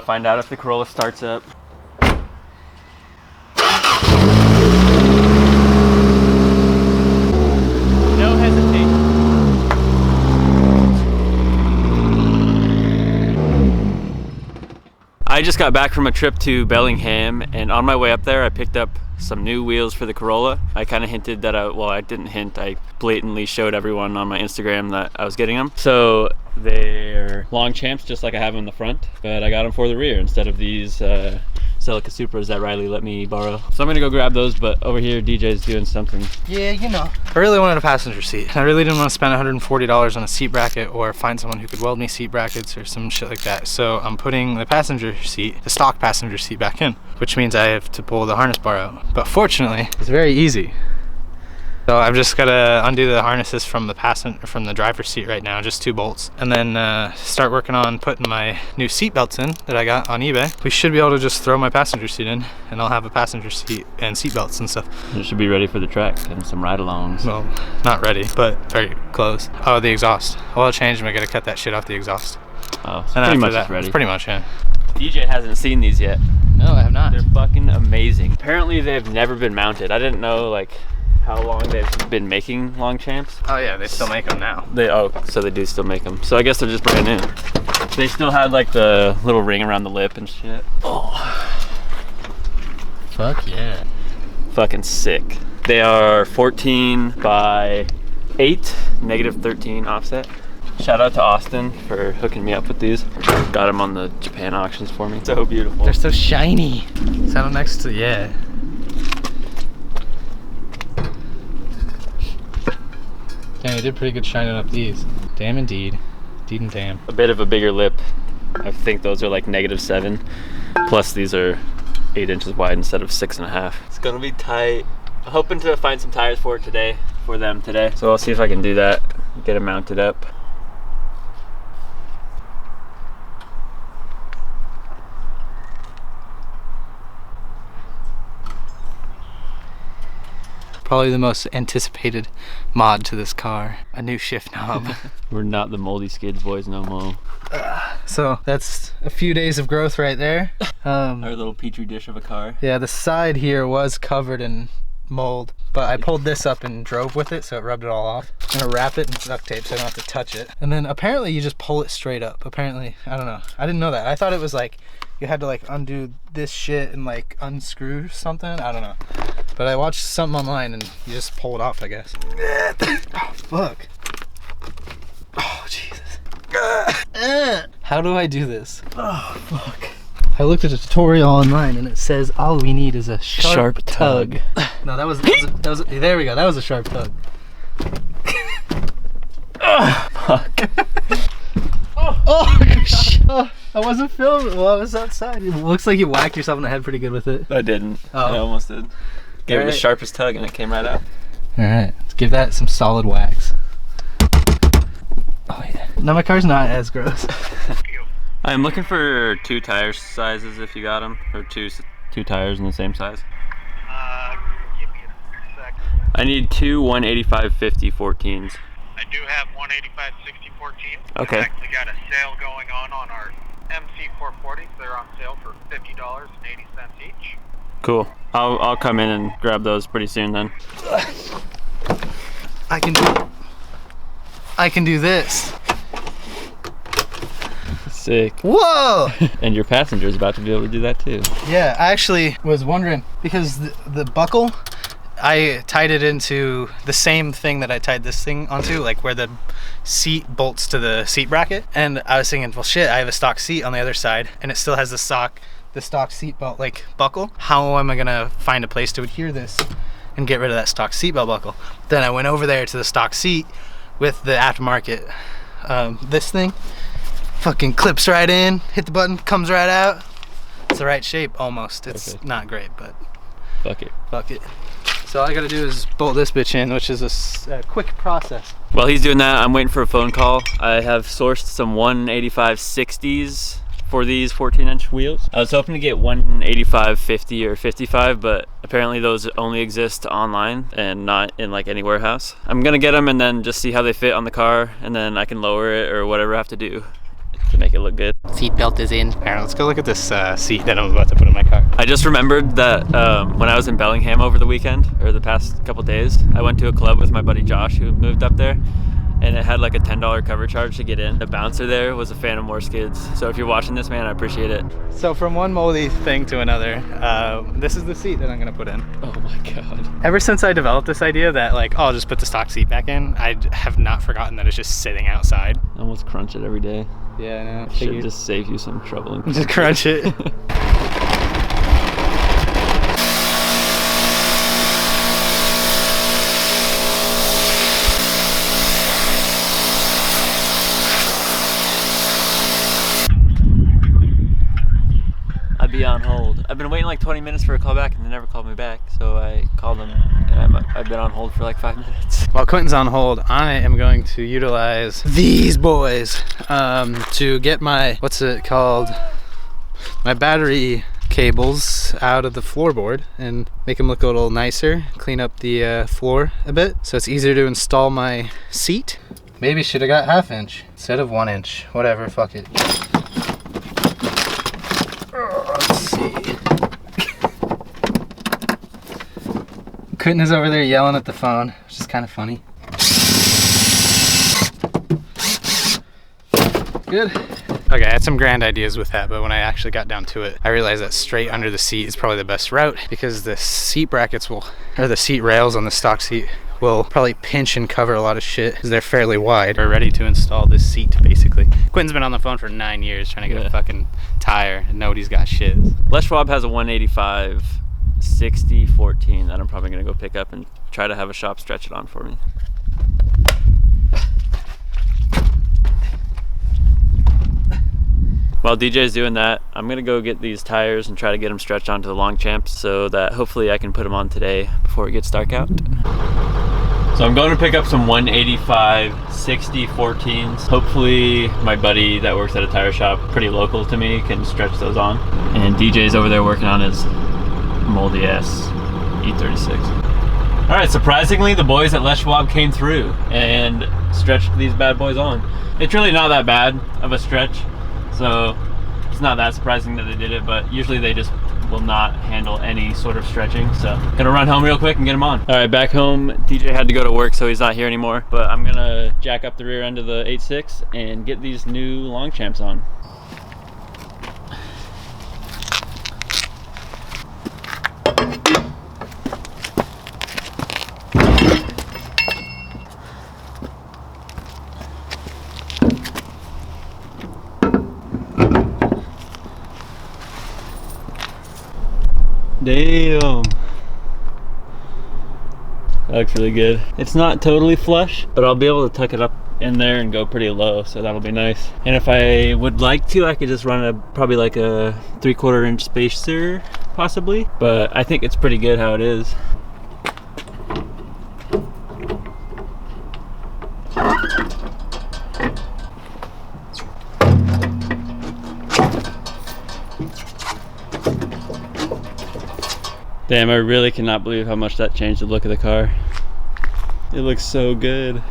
to find out if the Corolla starts up. No hesitation. I just got back from a trip to Bellingham, and on my way up there I picked up some new wheels for the Corolla. I kind of hinted that I didn't hint, I blatantly showed everyone on my Instagram that I was getting them. So they're Longchamps, just like I have them in the front, but I got them for the rear instead of these Celica Supras that Riley let me borrow. So I'm gonna go grab those, but over here DJ's doing something. Yeah, you know. I really wanted a passenger seat. I really didn't want to spend $140 on a seat bracket or find someone who could weld me seat brackets or some shit like that. So I'm putting the passenger seat, the stock passenger seat, back in, which means I have to pull the harness bar out. But fortunately, it's very easy. So I've just got to undo the harnesses from the driver's seat right now, just 2 bolts, and then start working on putting my new seat belts in that I got on eBay. We should be able to just throw my passenger seat in, and I'll have a passenger seat and seat belts and stuff. It should be ready for the track and some ride-alongs. Well, not ready, but very close. Oh, the exhaust. Oil change, and I got to cut that shit off the exhaust. Oh, so pretty much it's ready. Pretty much, yeah. DJ hasn't seen these yet. No, I have not. They're fucking amazing. Apparently they've never been mounted. I didn't know like how long they've been making Longchamps. Oh yeah, they still make them now. So they do still make them. So I guess they're just brand new. They still had like the little ring around the lip and shit. Oh. Fuck yeah. Fucking sick. They are 14 by 8, -13 offset. Shout out to Austin for hooking me up with these. Got them on the Japan auctions for me. So beautiful. They're so shiny. Saddle next to, yeah. Damn, you did pretty good shining up these. Damn indeed. Indeed and damn. A bit of a bigger lip. I think those are like -7. Plus these are 8 inches wide instead of 6.5. It's gonna be tight. I'm hoping to find some tires for it today, for them today. So I'll see if I can do that, get them mounted up. Probably the most anticipated mod to this car. A new shift knob. We're not the moldy skids boys no more. So that's a few days of growth right there. Our little petri dish of a car. Yeah, the side here was covered in mold, but I pulled this up and drove with it, so it rubbed it all off. I'm gonna wrap it in duct tape so I don't have to touch it. And then apparently you just pull it straight up. Apparently, I don't know. I didn't know that. I thought it was like you had to like undo this shit and like unscrew something. I don't know. But I watched something online and you just pull it off, I guess. Oh, fuck. Oh, Jesus. How do I do this? Oh, fuck. I looked at a tutorial online and it says all we need is a sharp tug. No, that was there we go. That was a sharp tug. Oh, fuck. Oh, I wasn't filming. Well, I was outside. It looks like you whacked yourself in the head pretty good with it. I didn't. Oh. I almost did. Gave it the sharpest tug and it came right out. Alright, let's give that some solid wax. Oh yeah. Now my car's not as gross. I'm looking for 2 tire sizes if you got them, or two tires in the same size. Give me a sec. I need 2 185/50 14s. I do have 185/60 14s. Okay. We've actually got a sale going on our MC 440s. They're on sale for $50.80 each. Cool. I'll come in and grab those pretty soon then. I can do this. Sick. Whoa! And your passenger's about to be able to do that too. Yeah, I actually was wondering because the buckle, I tied it into the same thing that I tied this thing onto, like where the seat bolts to the seat bracket. And I was thinking, well shit, I have a stock seat on the other side and it still has the stock seat belt like buckle. How am I gonna find a place to adhere this and get rid of that stock seat belt buckle? Then I went over there to the stock seat with the aftermarket this thing fucking clips right in, hit the button, comes right out. It's the right shape almost. It's perfect. Not great, but fuck it. So all I gotta do is bolt this bitch in, which is a quick process. While he's doing that, I'm waiting for a phone call. I have sourced some 185/60s for these 14-inch wheels. I was hoping to get 185/50 or 55, but apparently those only exist online and not in like any warehouse. I'm gonna get them and then just see how they fit on the car, and then I can lower it or whatever I have to do to make it look good. Seat belt is in. All right, let's go look at this seat that I'm about to put in my car. I just remembered that when I was in Bellingham over the weekend, or the past couple days, I went to a club with my buddy Josh who moved up there, and it had like a $10 cover charge to get in. The bouncer there was a fan of more skids. So if you're watching this, man, I appreciate it. So from one moldy thing to another, this is the seat that I'm gonna put in. Oh my God. Ever since I developed this idea that like, oh, I'll just put the stock seat back in, I have not forgotten that it's just sitting outside. I almost crunch it every day. Yeah, I know. Should just save you some trouble. Just crunch it. I'd be on hold. I've been waiting like 20 minutes for a call back and they never called me back. So I called them and I've been on hold for like 5 minutes. While Quentin's on hold, I am going to utilize these boys to get my, what's it called? My battery cables out of the floorboard and make them look a little nicer, clean up the floor a bit so it's easier to install my seat. Maybe should have got 1/2 inch instead of 1 inch. Whatever, fuck it. Let's see. Quentin is over there yelling at the phone, which is kind of funny. Good. Okay, I had some grand ideas with that, but when I actually got down to it, I realized that straight under the seat is probably the best route because the seat brackets will, or the seat rails on the stock seat will probably pinch and cover a lot of shit because they're fairly wide. We're ready to install this seat, basically. Quentin's been on the phone for 9 years trying to get a fucking tire, and nobody's got shit. Les Schwab has a 185 60/14 that I'm probably gonna go pick up and try to have a shop stretch it on for me. While DJ's doing that, I'm gonna go get these tires and try to get them stretched onto the Longchamps so that hopefully I can put them on today before it gets dark out. So I'm going to pick up some 185 60/14s. Hopefully my buddy that works at a tire shop pretty local to me can stretch those on. And DJ's over there working on his moldy ass E36. All right, surprisingly the boys at Les Schwab came through and stretched these bad boys on. It's really not that bad of a stretch. So it's not that surprising that they did it, but usually they just will not handle any sort of stretching. So gonna run home real quick and get them on. All right, back home. DJ had to go to work, so he's not here anymore, but I'm gonna jack up the rear end of the 86 and get these new Longchamps on. Damn. That looks really good. It's not totally flush, but I'll be able to tuck it up in there and go pretty low, so that'll be nice. And if I would like to, I could just run probably like a 3/4 inch spacer, possibly. But I think it's pretty good how it is. Damn, I really cannot believe how much that changed the look of the car. It looks so good.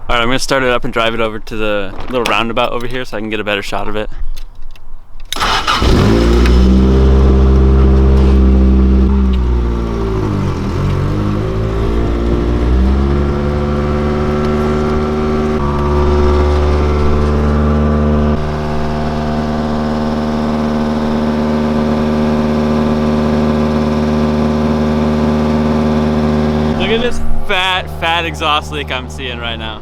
All right, I'm gonna start it up and drive it over to the little roundabout over here so I can get a better shot of it. Look at this fat exhaust leak I'm seeing right now.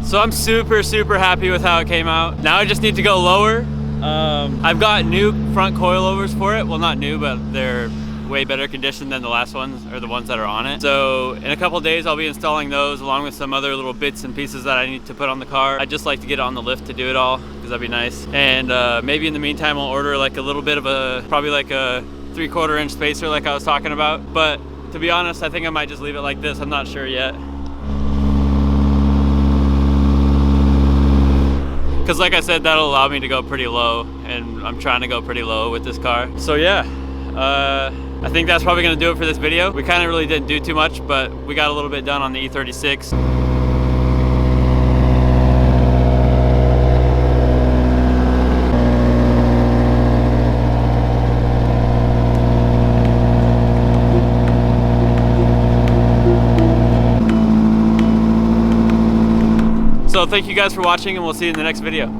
So I'm super happy with how it came out. Now I just need to go lower. I've got new front coilovers for it. Well, not new, but they're way better condition than the last ones, or the ones that are on it. So in a couple of days I'll be installing those along with some other little bits and pieces that I need to put on the car. I'd just like to get on the lift to do it all because that'd be nice. And maybe in the meantime I'll order like a little bit of probably like a 3/4 inch spacer like I was talking about. But To be honest, I think I might just leave it like this. I'm not sure yet. Because like I said, that'll allow me to go pretty low, and I'm trying to go pretty low with this car. So yeah, I think that's probably gonna do it for this video. We kind of really didn't do too much, but we got a little bit done on the E36. So thank you guys for watching, and we'll see you in the next video.